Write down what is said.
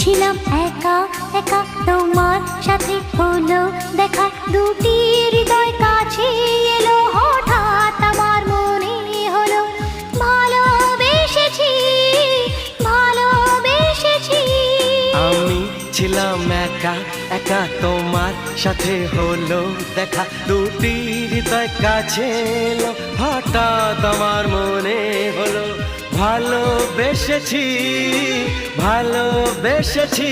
ছিলাম একা একা, তোমার সাথে হলো দেখা, দুটি হৃদয় কাছে এলো, হঠাৎ আমার মনে হলো ভালোবেসেছি, ভালোবেসেছি। আমি ছিলাম একা একা, তোমার সাথে হলো দেখা, দুটি হৃদয় কাছে এলো, হঠাৎ আমার মনে হলো ভালোবেসেছি, ভালোবেসেছি।